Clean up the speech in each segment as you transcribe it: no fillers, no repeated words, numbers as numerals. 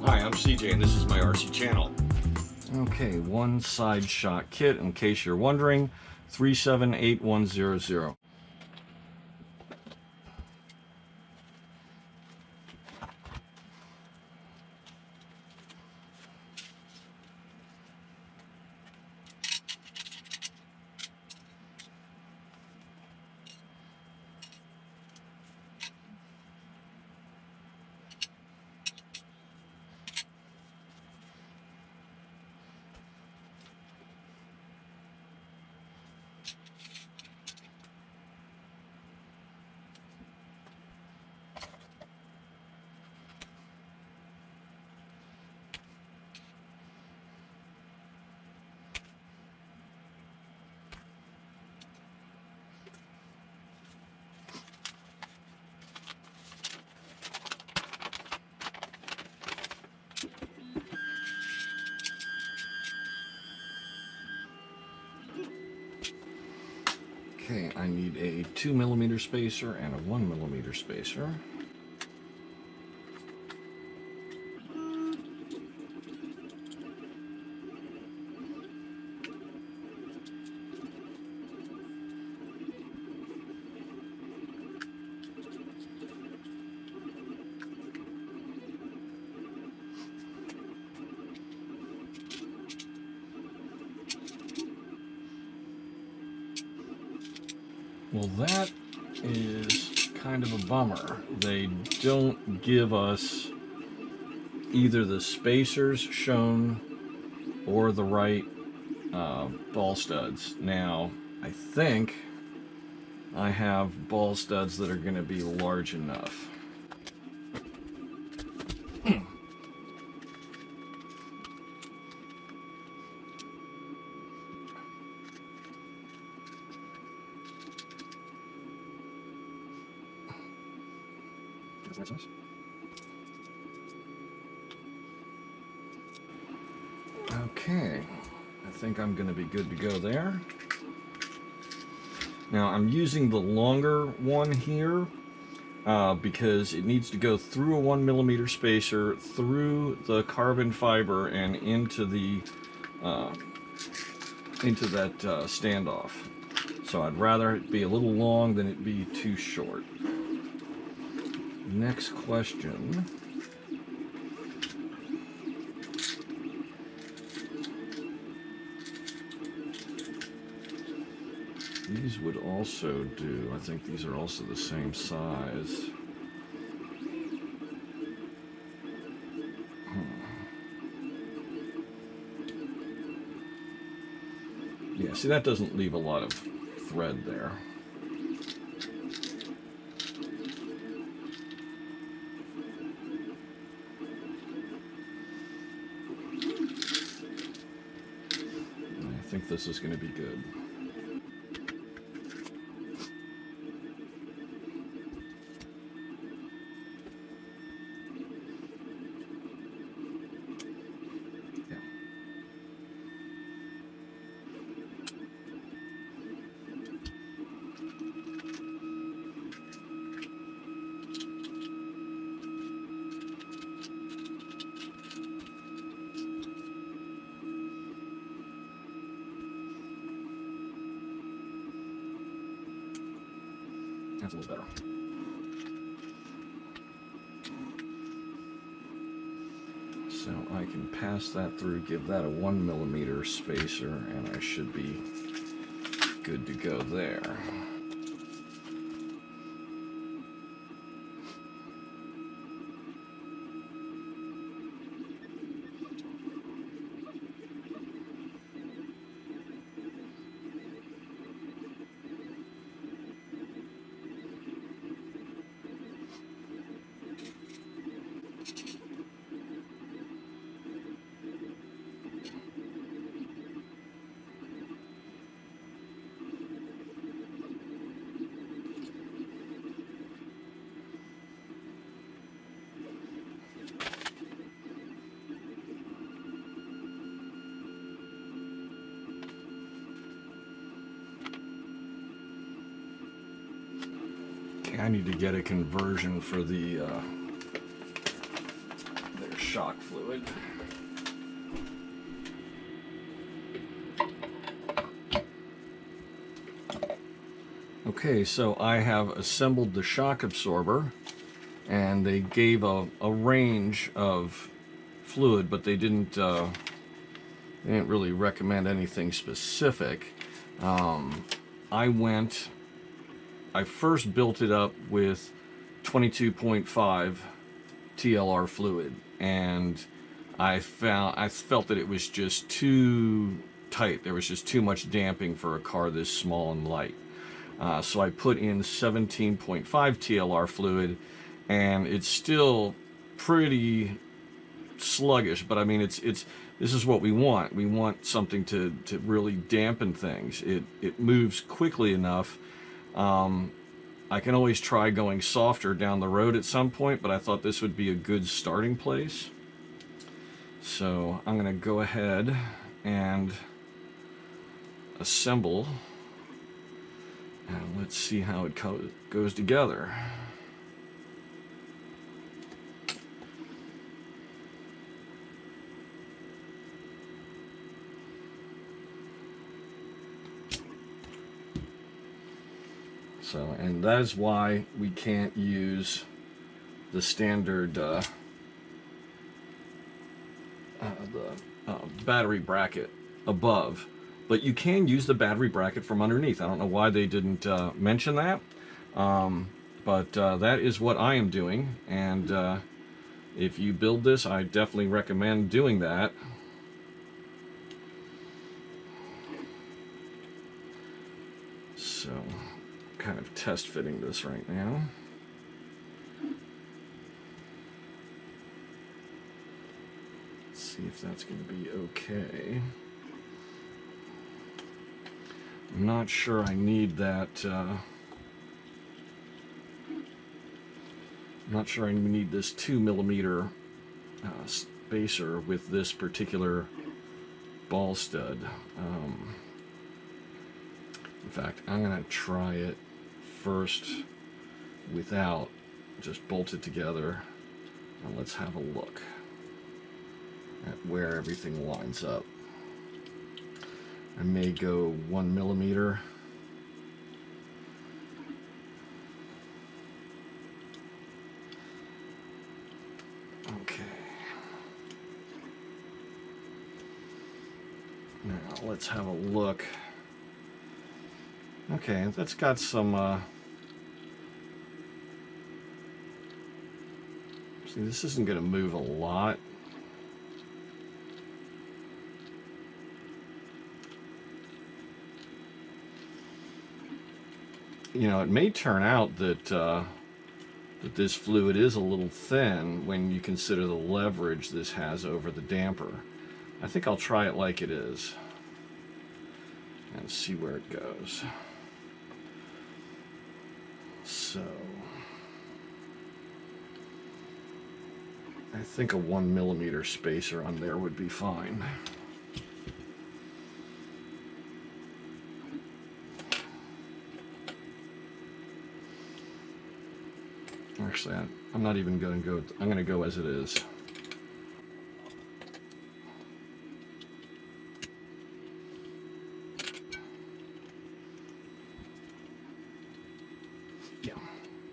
Hi, I'm CJ and this is my RC channel. Okay, one side shot kit, in case you're wondering, 378100. Okay, I need a 2mm spacer and a 1mm spacer. Well, that is kind of a bummer. They don't give us either the spacers shown or the right ball studs. Now, I think I have ball studs that are going to be large enough. That's nice. Okay, I think I'm going to be good to go there. Now I'm using the longer one here because it needs to go through a 1mm spacer, through the carbon fiber, and into that standoff. So I'd rather it be a little long than it be too short. Next question. These would also do. I think these are also the same size. Yeah, see, that doesn't leave a lot of thread there. I think this is going to be good. That's a little better. So I can pass that through, give that a 1mm spacer, and I should be good to go there. I need to get a conversion for the, their shock fluid. Okay, so I have assembled the shock absorber, and they gave a range of fluid, but they didn't really recommend anything specific. I first built it up with 22.5 TLR fluid, and I felt that it was just too tight. There was just too much damping for a car this small and light. So I put in 17.5 TLR fluid, and it's still pretty sluggish, but I mean, this is what we want. We want something to really dampen things. It moves quickly enough. I can always try going softer down the road at some point, but I thought this would be a good starting place. So I'm going to go ahead and assemble, and let's see how it goes together. So, and that is why we can't use the standard battery bracket above, but you can use the battery bracket from underneath. I don't know why they didn't mention that, but that is what I am doing, and if you build this, I definitely recommend doing that. So, kind of test fitting this right now. Let's see if that's going to be okay. I'm not sure I need that. I'm not sure I need this 2mm spacer with this particular ball stud. In fact, I'm going to try it first without, just bolt it together, and let's have a look at where everything lines up. I may go 1mm. Okay. Now let's have a look. Okay, that's got some, see, this isn't going to move a lot. You know, it may turn out that, that this fluid is a little thin when you consider the leverage this has over the damper. I think I'll try it like it is and see where it goes. So, I think a 1mm spacer on there would be fine. Actually, I'm not even going to go, I'm going to go as it is. Yeah,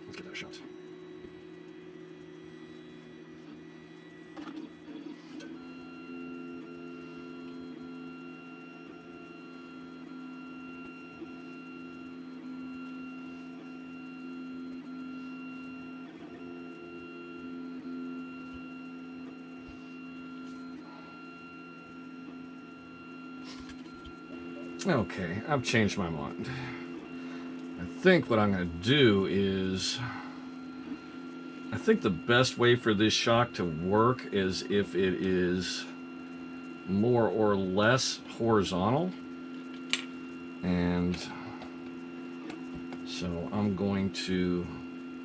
let's get those shots. Okay, I've changed my mind. I think what I'm going to do is, I think the best way for this shock to work is if it is more or less horizontal. And so I'm going to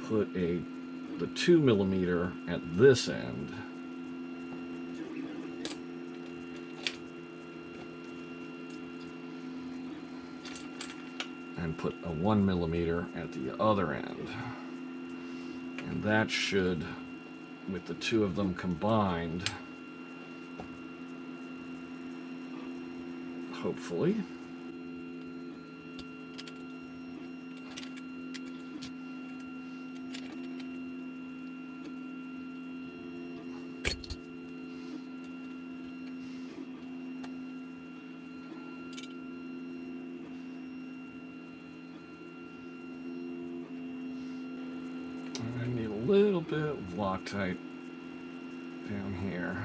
put the 2mm at this end. And put a 1mm at the other end, and that should with the two of them combined, hopefully. I need a little bit of Loctite down here,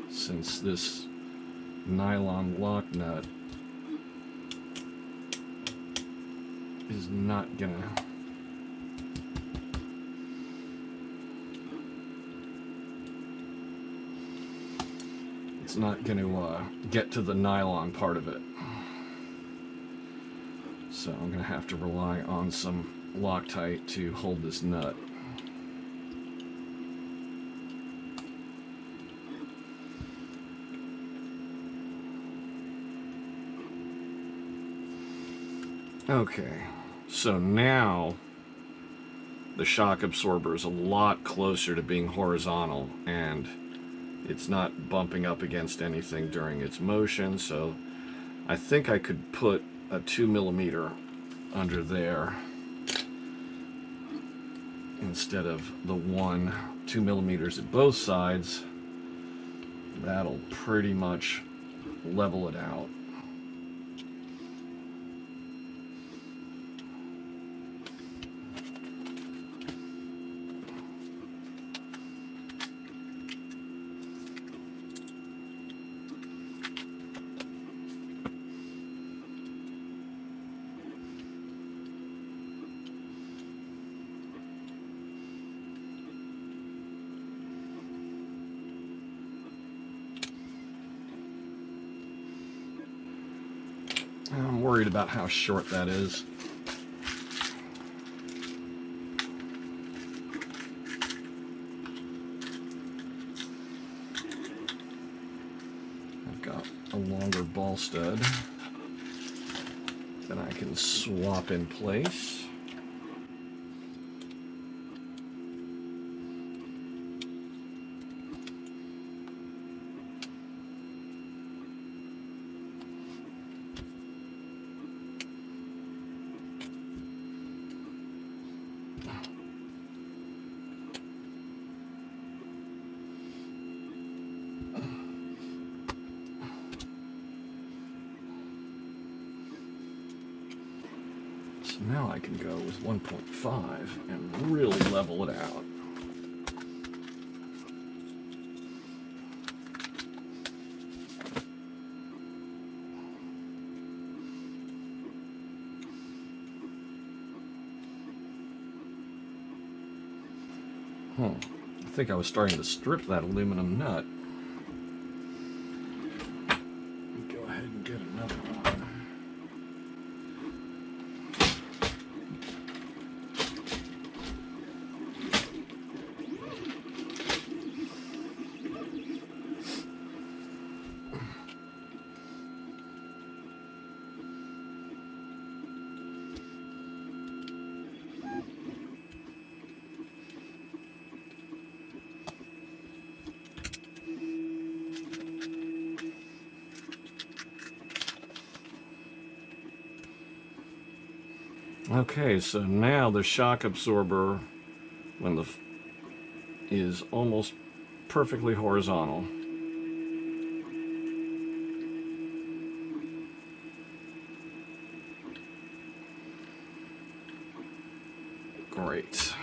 since this nylon lock nut is not gonna get to the nylon part of it. So I'm gonna have to rely on some Loctite to hold this nut. Okay, so now the shock absorber is a lot closer to being horizontal, and it's not bumping up against anything during its motion, so I think I could put a 2mm under there instead of the 2mm at both sides. That'll pretty much level it out. I'm worried about how short that is. I've got a longer ball stud that I can swap in place. Now I can go with 1.5 and really level it out. I think I was starting to strip that aluminum nut. Go ahead and get another one. Okay, so now the shock absorber, when is almost perfectly horizontal. Great.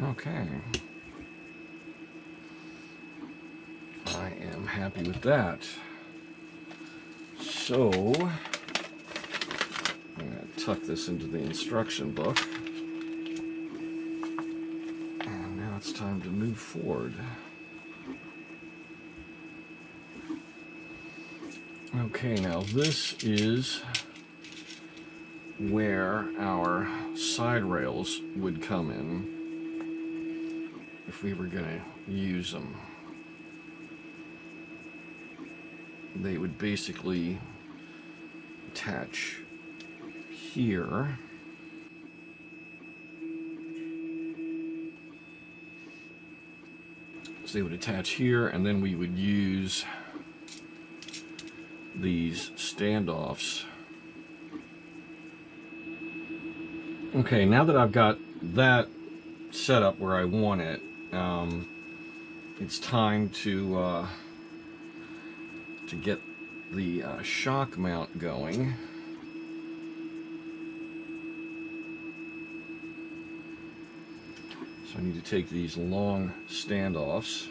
Okay. I am happy with that. So, I'm going to tuck this into the instruction book. And now it's time to move forward. Okay, now this is where our side rails would come in if we were going to use them. They would basically attach here. So they would attach here, and then we would use these standoffs. Okay, now that I've got that set up where I want it, it's time to get the shock mount going. So I need to take these long standoffs.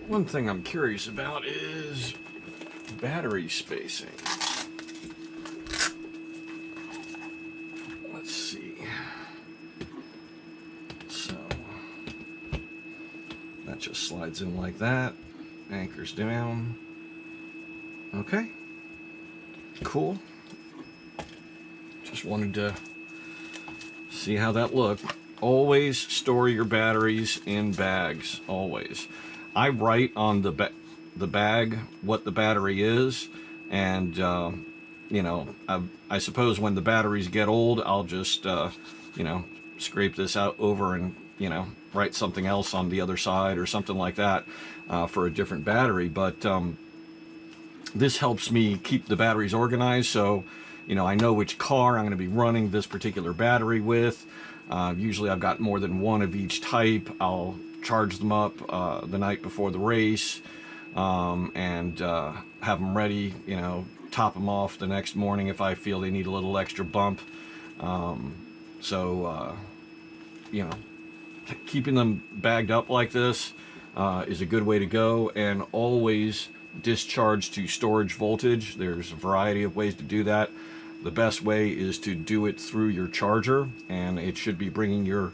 One thing I'm curious about is battery spacing. Let's see. So that just slides in like that, anchors down. Okay, cool. Just wanted to see how that looked. Always store your batteries in bags, always. I write on the bag what the battery is, and you know, I suppose when the batteries get old, I'll just you know, scrape this out over and, you know, write something else on the other side or something like that for a different battery. But this helps me keep the batteries organized, so you know, I know which car I'm going to be running this particular battery with. Usually I've got more than one of each type. I'll charge them up the night before the race and have them ready, you know, top them off the next morning if I feel they need a little extra bump. So you know, keeping them bagged up like this is a good way to go, and always discharge to storage voltage. There's a variety of ways to do that. The best way is to do it through your charger, and it should be bringing your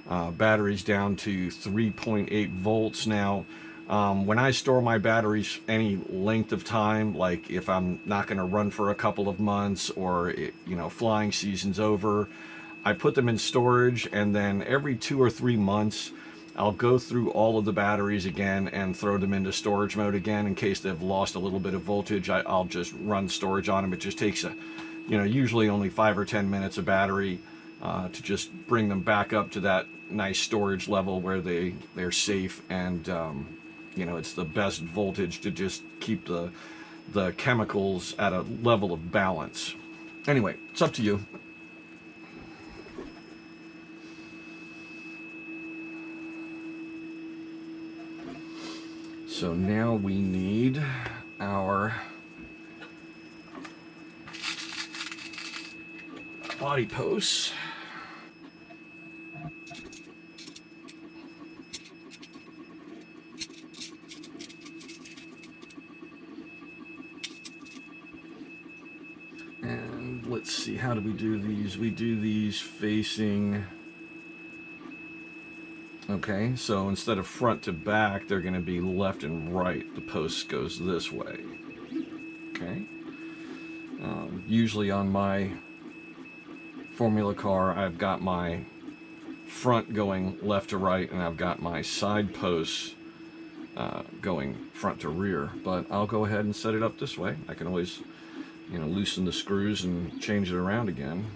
batteries down to 3.8 volts. Now, when I store my batteries any length of time, like if I'm not going to run for a couple of months, or you know, flying season's over, I put them in storage, and then every 2 or 3 months I'll go through all of the batteries again and throw them into storage mode again in case they've lost a little bit of voltage. I'll just run storage on them. It just takes you know, usually only 5 or 10 minutes of battery to just bring them back up to that nice storage level where they're safe, and you know, it's the best voltage to just keep the chemicals at a level of balance. Anyway, it's up to you. So now we need our body posts. And let's see, how do we do these? We do these facing, okay, so instead of front to back, they're going to be left and right. The post goes this way. Okay. Usually on my Formula car, I've got my front going left to right, and I've got my side posts going front to rear. But I'll go ahead and set it up this way. I can always, you know, loosen the screws and change it around again.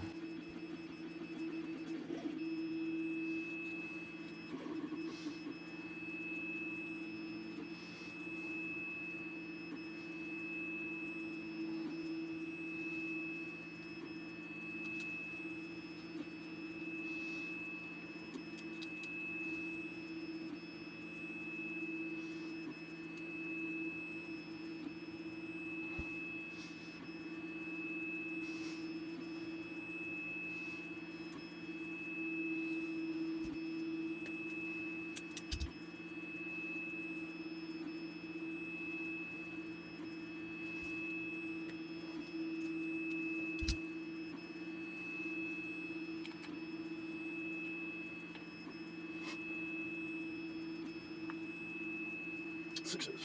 sixes.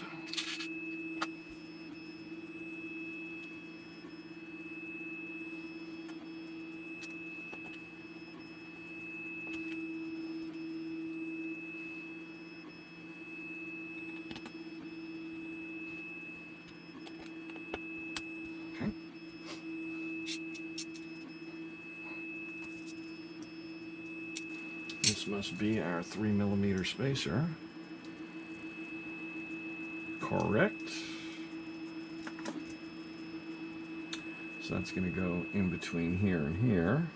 Okay. This must be our 3mm spacer. Correct. So that's going to go in between here and here.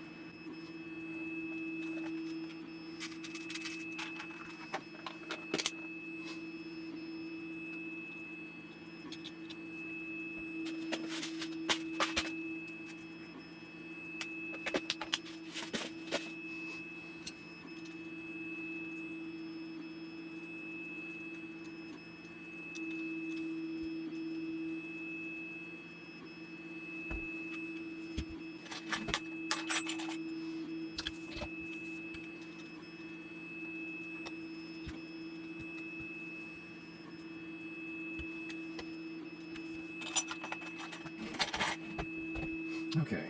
Okay.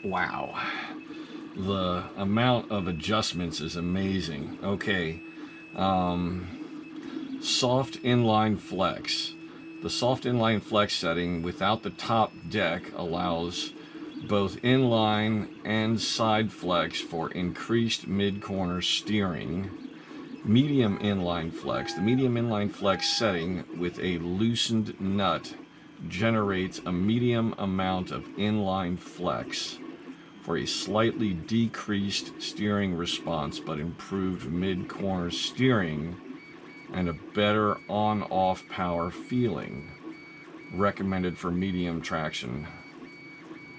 Wow. The amount of adjustments is amazing. Okay. Soft inline flex. The soft inline flex setting without the top deck allows both inline and side flex for increased mid-corner steering. Medium inline flex. The medium inline flex setting with a loosened nut generates a medium amount of inline flex for a slightly decreased steering response but improved mid-corner steering and a better on-off power feeling. Recommended for medium traction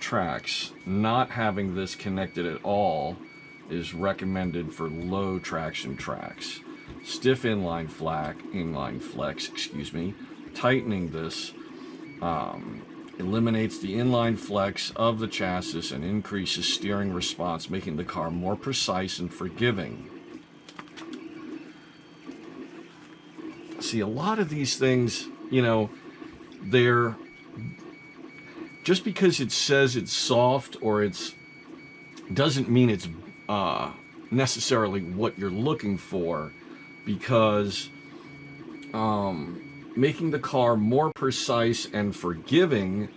tracks. Not having this connected at all is recommended for low traction tracks. Stiff inline flex, tightening this eliminates the inline flex of the chassis and increases steering response, making the car more precise and forgiving. See, a lot of these things, you know, they're just because it says it's soft or it's doesn't mean it's necessarily what you're looking for, because making the car more precise and forgiving,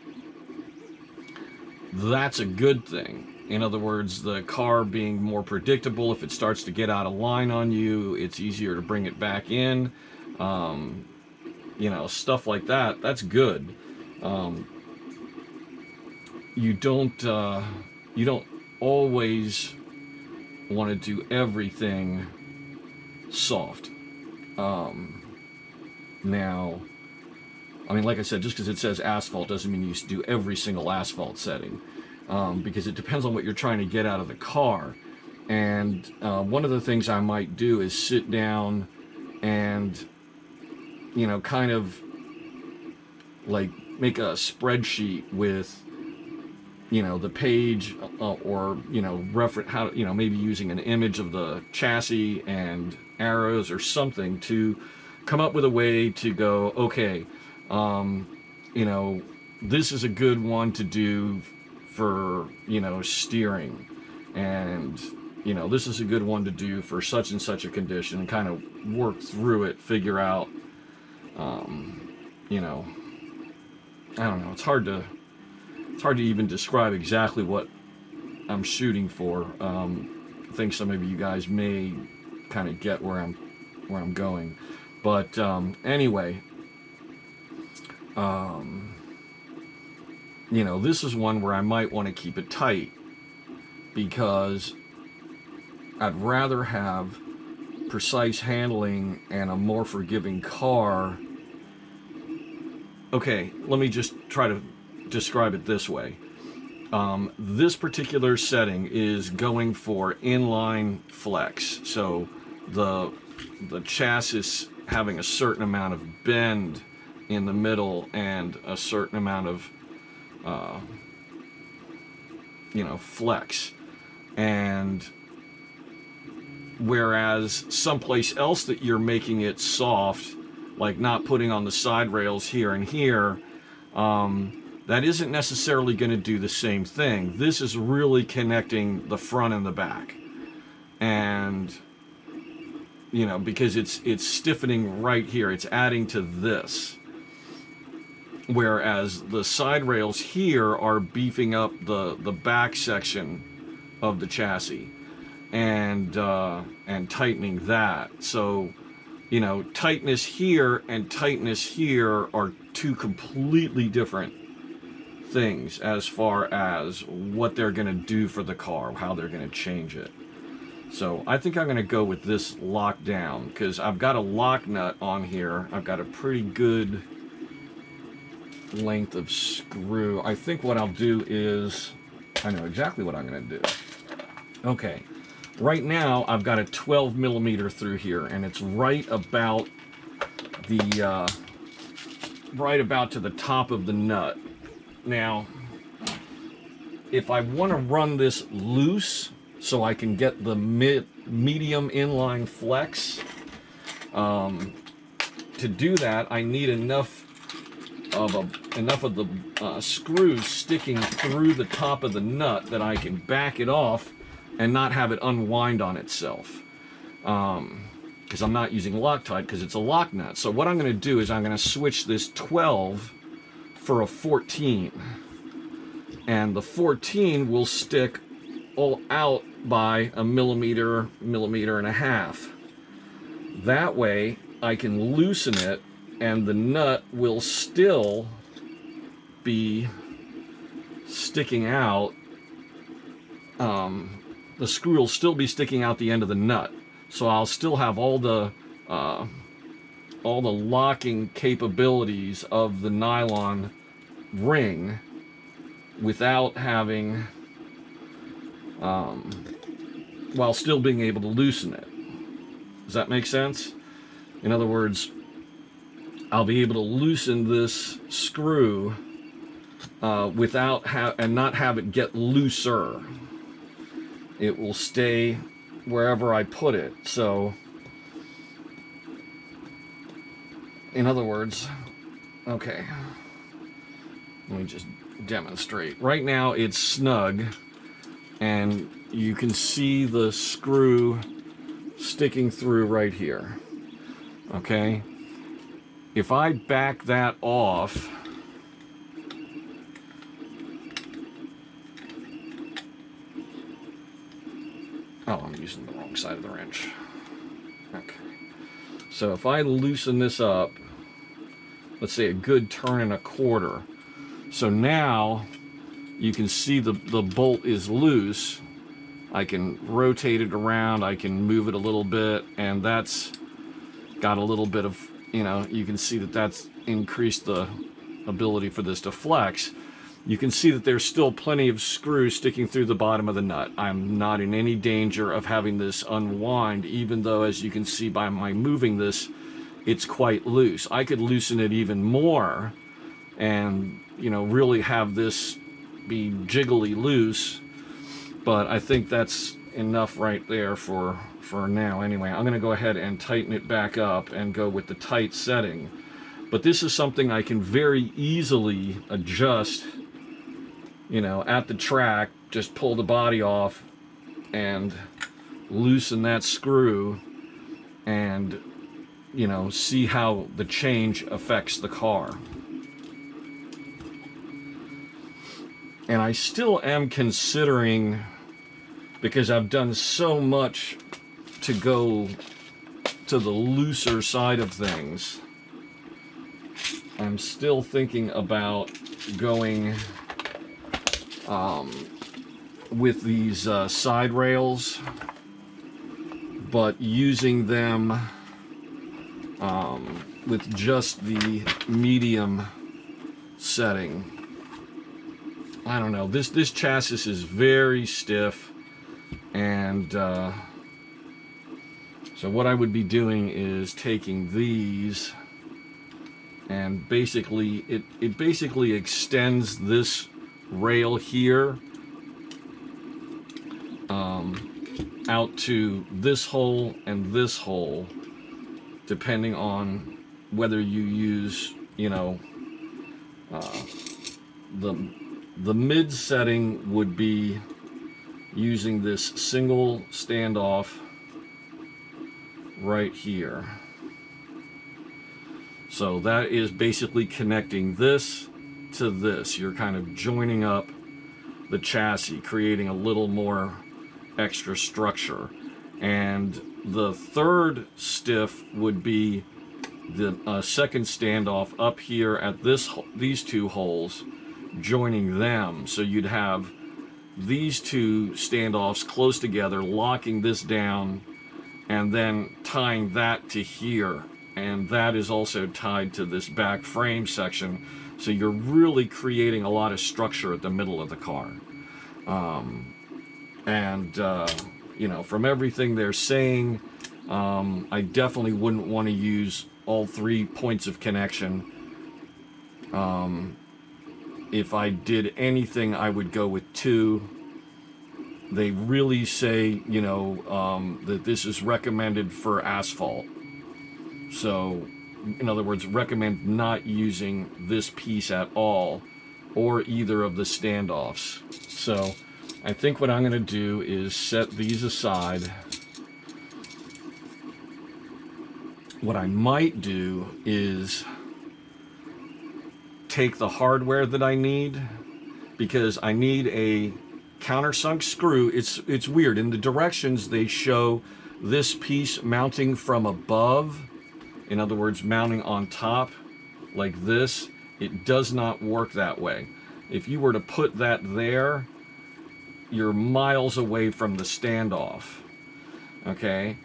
that's a good thing. In other words, the car being more predictable. If it starts to get out of line on you, it's easier to bring it back in. You know, stuff like that. That's good. You don't always want to do everything soft. Now, I mean, like I said, just because it says asphalt doesn't mean you do every single asphalt setting, because it depends on what you're trying to get out of the car. And one of the things I might do is sit down and, you know, kind of like make a spreadsheet with, you know, the page or, you know, reference how, you know, maybe using an image of the chassis and arrows or something to come up with a way to go, okay, you know, this is a good one to do for, you know, steering, and, you know, this is a good one to do for such and such a condition, and kind of work through it, figure out, you know, I don't know, it's hard to even describe exactly what I'm shooting for. I think some of you guys may kind of get where I'm going. But anyway, you know, this is one where I might want to keep it tight, because I'd rather have precise handling and a more forgiving car. Okay, let me just try to describe it this way. This particular setting is going for inline flex, so the chassis having a certain amount of bend in the middle and a certain amount of you know, flex. And Whereas someplace else that you're making it soft, like not putting on the side rails here and here, that isn't necessarily going to do the same thing. This is really connecting the front and the back. And, you know, because it's stiffening right here. It's adding to this. Whereas the side rails here are beefing up the back section of the chassis and tightening that. So, you know, tightness here and tightness here are two completely different things as far as what they're going to do for the car, how they're going to change it. So I think I'm going to go with this lockdown because I've got a lock nut on here. I've got a pretty good length of screw. I think what I'll do is, I know exactly what I'm going to do. Okay, right now I've got a 12 millimeter through here, and it's right about the right about to the top of the nut. Now, if I want to run this loose so I can get the medium inline flex, to do that I need enough of the screws sticking through the top of the nut that I can back it off and not have it unwind on itself. Because I'm not using Loctite because it's a lock nut. So what I'm going to do is I'm going to switch this 12 for a 14. And the 14 will stick all out by a millimeter and a half. That way I can loosen it and the nut will still be sticking out. The screw will still be sticking out the end of the nut. So I'll still have all the locking capabilities of the nylon ring without having, while still being able to loosen it. Does that make sense? In other words, I'll be able to loosen this screw without and not have it get looser. It will stay wherever I put it. So, in other words, okay, let me just demonstrate. Right now it's snug and you can see the screw sticking through right here. Okay, if I back that off, oh, I'm using the wrong side of the wrench. Okay, so if I loosen this up, let's say a good turn and a quarter, so now you can see the bolt is loose. I can rotate it around, I can move it a little bit, and that's got a little bit of, you know, you can see that that's increased the ability for this to flex. You can see that there's still plenty of screws sticking through the bottom of the nut. I'm not in any danger of having this unwind, even though, as you can see by my moving this, it's quite loose. I could loosen it even more and, you know, really have this be jiggly loose, but I think that's enough right there for now. Anyway, I'm going to go ahead and tighten it back up and go with the tight setting. But this is something I can very easily adjust, you know, at the track. Just pull the body off and loosen that screw and, you know, see how the change affects the car. And I still am considering, because I've done so much to go to the looser side of things, I'm still thinking about going with these side rails, but using them with just the medium setting. I don't know, this chassis is very stiff, and so what I would be doing is taking these and basically it basically extends this rail here out to this hole and this hole, depending on whether you use, you know, the mid setting would be using this single standoff right here. So that is basically connecting this to this. You're kind of joining up the chassis, creating a little more extra structure. And the third stiff would be the second standoff up here at these two holes, joining them. So you'd have these two standoffs close together, locking this down, and then tying that to here. And that is also tied to this back frame section. So you're really creating a lot of structure at the middle of the car. You know, from everything they're saying, I definitely wouldn't want to use all 3 points of connection. If I did anything, I would go with 2. They really say, you know, that this is recommended for asphalt. So, in other words, recommend not using this piece at all, or either of the standoffs. So, I think what I'm going to do is set these aside. What I might do is take the hardware that I need, because I need a countersunk screw. It's weird. In the directions, they show this piece mounting from above. In other words, mounting on top like this. It does not work that way. If you were to put that there, you're miles away from the standoff. Okay?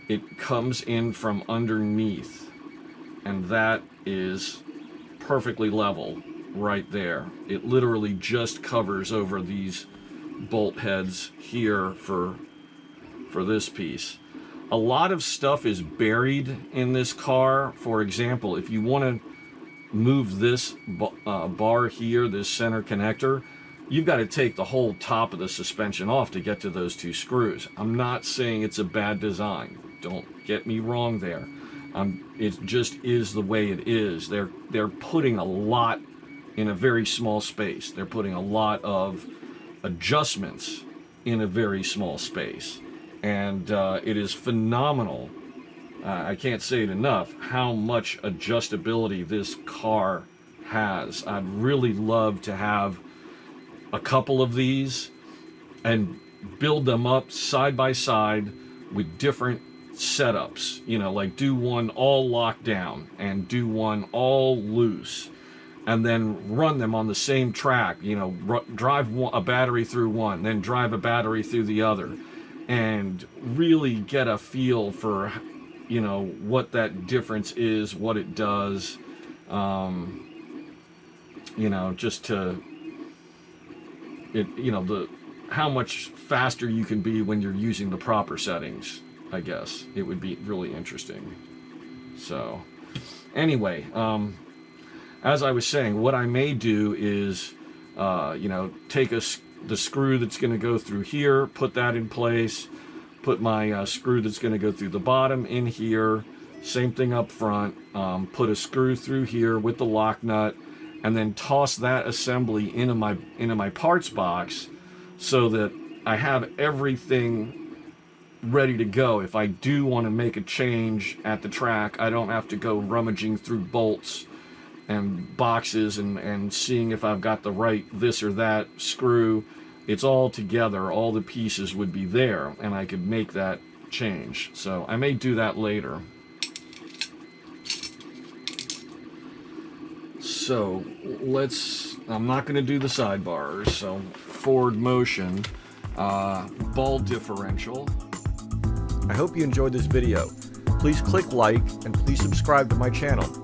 It comes in from underneath, and that is perfectly level right there. It literally just covers over these bolt heads here for this piece. A lot of stuff is buried in this car. For example, if you want to move this bar here, this center connector, you've got to take the whole top of the suspension off to get to those 2 screws. I'm not saying it's a bad design. Don't get me wrong there. It just is the way it is. They're putting a lot in a very small space. They're putting a lot of adjustments in a very small space. And it is phenomenal. I can't say it enough, how much adjustability this car has. I'd really love to have a couple of these and build them up side by side with different setups. You know, like do one all locked down and do one all loose, and then run them on the same track. You know, drive a battery through one, then drive a battery through the other, and really get a feel for, you know, what that difference is, what it does. You know, just to you know, how much faster you can be when you're using the proper settings. I guess it would be really interesting. So anyway, as I was saying, what I may do is you know, take the screw that's going to go through here, put that in place, put my screw that's going to go through the bottom in here, same thing up front, put a screw through here with the lock nut, and then toss that assembly into my parts box, so that I have everything ready to go. If I do want to make a change at the track, I don't have to go rummaging through bolts and boxes and seeing if I've got the right this or that screw. It's all together. All the pieces would be there, and I could make that change. So I may do that later. So I'm not going to do the sidebars. So forward motion, ball differential. I hope you enjoyed this video. Please click like and please subscribe to my channel.